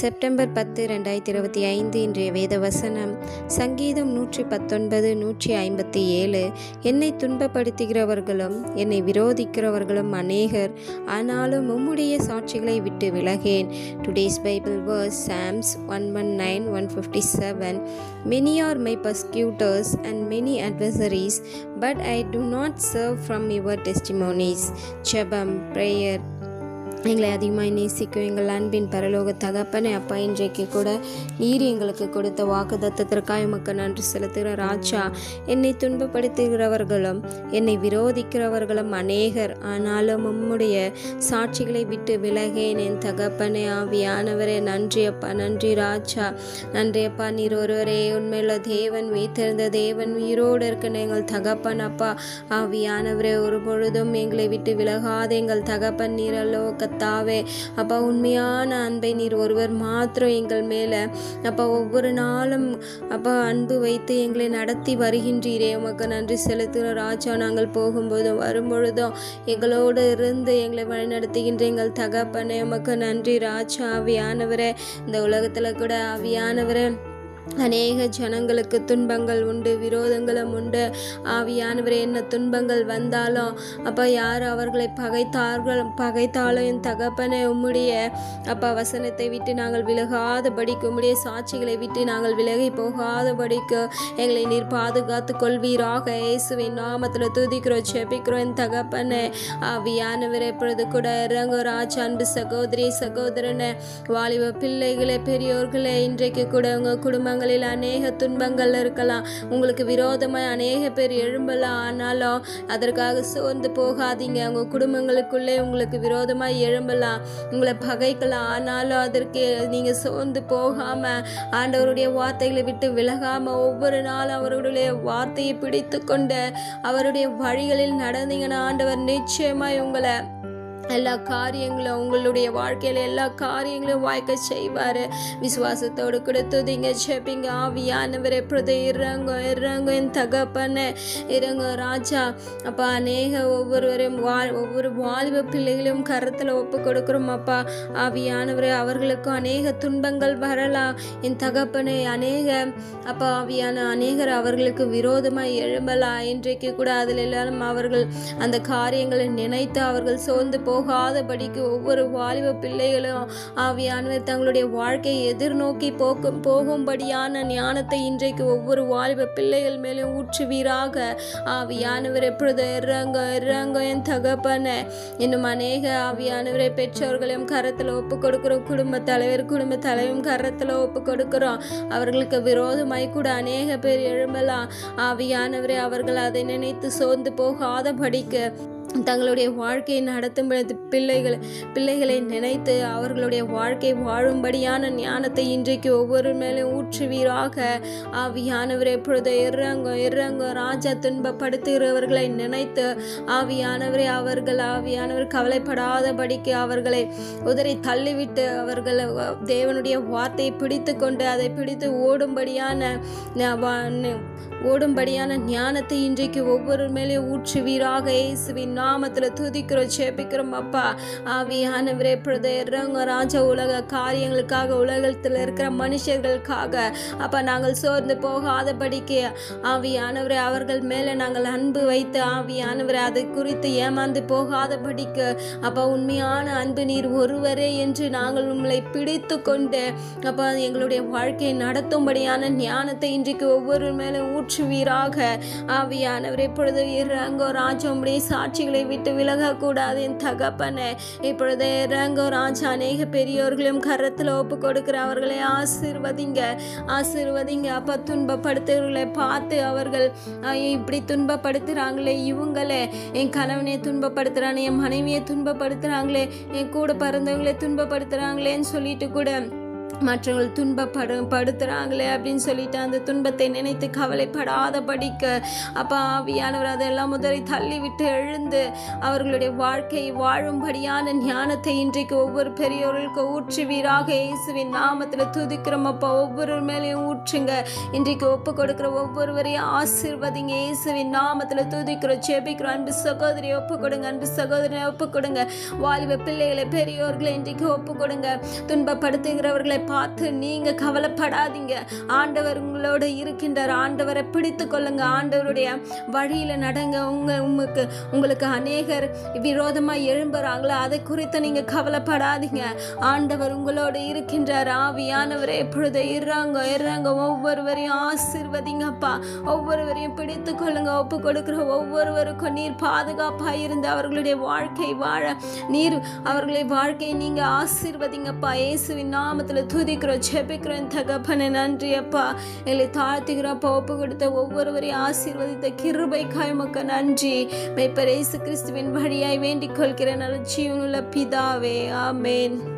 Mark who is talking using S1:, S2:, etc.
S1: September 10, 2025 இன்றைய வேத வசனம் சங்கீதம் 119, 157. என்னை துன்பப்படுத்துகிறவர்களும் என்னை விரோதிக்கிறவர்களும் அநேகர், ஆனாலும் உம்முடைய சாட்சிகளை விட்டு விலகேன். Today's Bible verse Psalms 119, 157. Many are my persecutors and many adversaries, but I do not serve from your testimonies. ஜெபம், prayer. எங்களை அதிகமாக நேசிக்கும் எங்கள் அன்பின் பரலோக தகப்பனே, அப்பா, இன்றைக்கு கூட நீர் எங்களுக்கு கொடுத்த வாக்குத்தத்தத்திற்காக உமக்கு நன்றி செலுத்துகிற ராஜா. என்னை துன்பப்படுத்துகிறவர்களும் என்னை விரோதிக்கிறவர்களும் அநேகர், ஆனாலும் உம்முடைய சாட்சிகளை விட்டு விலகேன். என் தகப்பனே, ஆவியானவரே, நன்றி அப்பா, நன்றி ராஜா, நன்றி அப்பா. நீர் ஒருவரே உண்மையுள்ள தேவன், உயிர்த்தெழுந்த தேவன், உயிரோடு இருக்கிற எங்கள் தகப்பன் அப்பா. ஆவியானவரே, ஒரு பொழுதும் எங்களை விட்டு விலகாத எங்கள் தகப்பன் நீர் அல்லோ கத்தாவே. அப்பா, உண்மையான அன்பை நீர் ஒருவர் மாத்திரம் எங்கள் மேலே அப்பா ஒவ்வொரு நாளும் அப்பா அன்பு வைத்து எங்களை நடத்தி வருகின்றீரே, உமக்கு நன்றி செலுத்துகிற ராஜா. நாங்கள் போகும்போதும் வரும்பொழுதும் எங்களோடு இருந்து எங்களை வழிநடத்துகின்ற எங்கள் தகப்பனே, உமக்கு நன்றி ராஜா. ஆவியானவரே, இந்த உலகத்தில் கூட ஆவியானவரே அநேக ஜனங்களுக்கு துன்பங்கள் உண்டு, விரோதங்களும் உண்டு. ஆவியானவரே, என்ன துன்பங்கள் வந்தாலும் அப்பா யார் அவர்களை பகைத்தாலும் என் தகப்பனே, உம்முடைய அப்பா வசனத்தை விட்டு நாங்கள் விலகாதபடிக்கு, உம்முடைய சாட்சிகளை விட்டு நாங்கள் விலகி போகாதபடிக்கு எங்களை நீர் பாதுகாத்து கொள்வீராக. இயேசுவின் நாமத்தில் துதிக்கிறோம், ஜெபிக்கிறோம் என் தகப்பனே. ஆவியானவரே, எப்பொழுது கூட இறங்க ராஜா. அன்பு சகோதரி சகோதரனே, வாலிப பிள்ளைகளே, பெரியோர்களே, இன்றைக்கு கூட உங்கள் குடும்பங்களில் அநேக துன்பங்கள் இருக்கலாம். உங்களுக்கு விரோதமாக அநேக பேர் எழும்பலாம். ஆனாலும் அதற்காக சோர்ந்து போகாதீங்க. உங்கள் குடும்பங்களுக்குள்ளே உங்களுக்கு விரோதமாக எழும்பலாம், உங்களை பகைக்கலாம். ஆனாலும் அதற்கு நீங்கள் சோர்ந்து போகாமல், ஆண்டவருடைய வார்த்தைகளை விட்டு விலகாமல், ஒவ்வொரு நாளும் அவருடைய வார்த்தையை பிடித்து கொண்டு அவருடைய வழிகளில் நடந்தீங்கன்னா ஆண்டவர் நிச்சயமாய் உங்களை எல்லா காரியங்களும், உங்களுடைய வாழ்க்கையில் எல்லா காரியங்களும் வாய்க்க செய்வார். விசுவாசத்தோடு கூட துதிங்க, ஜெபிங்க. ஆவியானவரே, எப்பொழுது இறங்க என் தகப்பனே, இறங்க ராஜா. அப்பா, அநேக ஒவ்வொரு வாலிப பிள்ளைகளையும் கரத்தில் ஒப்பு கொடுக்குறோம் அப்பா. ஆவியானவரே, அவர்களுக்கும் அநேக துன்பங்கள் வரலாம் என் தகப்பனே. அப்பா அநேகர் அவர்களுக்கு விரோதமாக எழும்பலாம். இன்றைக்கு கூட அதில் எல்லாம் அவர்கள் அந்த காரியங்களை நினைத்து அவர்கள் சோர்ந்து போகாதபடிக்கு ஒவ்வொரு வாலிப பிள்ளைகளும் ஆவியானவர் தங்களுடைய வாழ்க்கையை எதிர்நோக்கி போகும்படியான ஞானத்தை இன்றைக்கு ஒவ்வொரு வாலிப பிள்ளைகள் மேலும் ஊற்றுவீராக. ஆவியானவர் எப்பொழுது இறங்க என் தகப்பனே. இன்னும் அநேக ஆவியானவரை பெற்றோர்களையும் கரத்தில் ஒப்பு கொடுக்கிறோம். குடும்ப தலைவரும் கரத்தில் ஒப்பு கொடுக்கிறோம். அவர்களுக்கு விரோதமாய் கூட அநேக பேர் எழும்பலாம். ஆவியானவரை, அவர்கள் அதை நினைத்து சோர்ந்து போகாதபடிக்கு தங்களுடைய வாழ்க்கையை நடத்தும் பொழுது பிள்ளைகளை நினைத்து அவர்களுடைய வாழ்க்கை வாழும்படியான ஞானத்தை இன்றைக்கு ஒவ்வொரு மேலும் ஊற்றுவீராக. ஆவியானவரை, எப்பொழுது இறங்க ராஜா. துன்பப்படுத்துகிறவர்களை நினைத்து ஆவியானவரை ஆவியானவர் கவலைப்படாதபடிக்கு அவர்களை உதறி தள்ளிவிட்டு அவர்கள் தேவனுடைய வார்த்தையை பிடித்து கொண்டு அதை பிடித்து ஓடும்படியான ஞானத்தை இன்றைக்கு ஒவ்வொரு மேலே ஊற்றுவீராக. இயேசுவின் நாமத்தில் துதிக்கிறோம், ஜெபிக்கிறோம் அப்பா. ஆவியானவரே, எப்பொழுது இறங்க ராஜா. உலக காரியங்களுக்காக, உலகத்தில் இருக்கிற மனுஷர்களுக்காக அப்பா நாங்கள் சோர்ந்து போகாதபடிக்கு ஆவியானவரே அவர்கள் மேலே நாங்கள் அன்பு வைத்து ஆவியானவரை அதை குறித்து ஏமாந்து போகாதபடிக்கு அப்பா உண்மையான அன்பு நீர் ஒருவரே என்று நாங்கள் உங்களை பிடித்து கொண்டு அப்பா எங்களுடைய வாழ்க்கையை நடத்தும்படியான ஞானத்தை இன்றைக்கு ஒவ்வொரு மேலே ஊற்றுவீராக. ஆவியானவர், இப்பொழுது இறங்கோ ராஜா. உம்முடைய சாட்சிகளை விட்டு விலகக்கூடாது என் தகப்பனே. இப்பொழுது இறங்கோ ராஜா. அநேக பெரியோர்களும் கரத்தில் ஒப்பு கொடுக்கிற அவர்களை ஆசீர்வதிங்க அப்பா. துன்பப்படுத்துகிறவர்களை பார்த்து அவர்கள் இப்படி துன்பப்படுத்துகிறாங்களே, இவங்களே என் கணவனை துன்பப்படுத்துகிறானே, என் மனைவியை துன்பப்படுத்துகிறாங்களே, என் கூட பிறந்தவங்களை துன்பப்படுத்துகிறாங்களேன்னு சொல்லிட்டு கூட மற்றவர்கள் துன்பப்படுத்துகிறாங்களே அப்படின்னு சொல்லிட்டு அந்த துன்பத்தை நினைத்து கவலைப்படாதபடிக்கு அப்பா ஆவியானவர் அதெல்லாம் முதலை தள்ளிவிட்டு எழுந்து அவர்களுடைய வாழ்க்கையை வாழும்படியான ஞானத்தை இன்றைக்கு ஒவ்வொரு பெரியோர்களுக்கு ஊற்றுவீராக. இயேசுவின் நாமத்தில் துதிக்கிறோம் அப்பா. ஒவ்வொரு மேலேயும் ஊற்றுங்க. இன்றைக்கு ஒப்பு கொடுக்கிற ஒவ்வொருவரையும் ஆசீர்வதிங்க. இயேசுவின் நாமத்தில் துதிக்கிறோம், ஜெபிக்கிறோம். அன்பு சகோதரியை ஒப்பு கொடுங்க, அன்பு சகோதரனை ஒப்பு கொடுங்க. வாலிப பிள்ளைகளை பெரியோர்களை இன்றைக்கு ஒப்பு கொடுங்க. துன்பப்படுத்துகிறவர்களை
S2: பார்த்து நீங்க கவலைப்படாதீங்க. ஆண்டவர் உங்களோட இருக்கின்றார். ஆண்டவரை பிடித்து கொள்ளுங்க. ஆண்டவருடைய வழியில நடங்க. உங்களுக்கு அநேகர் விரோதமா எழும்புறாங்களா, அதை குறித்து நீங்க கவலைப்படாதீங்க. ஆண்டவர் உங்களோட இருக்கின்றார். ஆவியானவரை எப்பொழுது இறாங்க ஒவ்வொருவரையும் ஆசீர்வதிங்கப்பா. ஒவ்வொருவரையும் பிடித்து கொள்ளுங்க. ஒப்பு கொடுக்கிற ஒவ்வொருவருக்கும் நீர் பாதுகாப்பா இருந்து அவர்களுடைய வாழ்க்கை வாழ நீர் அவர்களுடைய வாழ்க்கையை நீங்க ஆசீர்வதிங்கப்பா. இயேசுவின் நாமத்துல துதிக்கிறோம், ஜெபிக்கிறோம் தகப்பனே. நன்றி அப்பா. எங்களை தாழ்த்துகிறப்பா. ஒப்பு கொடுத்த ஒவ்வொருவரையும் ஆசீர்வதித்த கிருபைக்காய் உமக்கு நன்றி. மேய்ப்பர் இயேசு கிறிஸ்துவின் வழியாய் வேண்டிக் கொள்கிற நல்ல ஜீவனுள்ள பிதாவே, ஆமென்.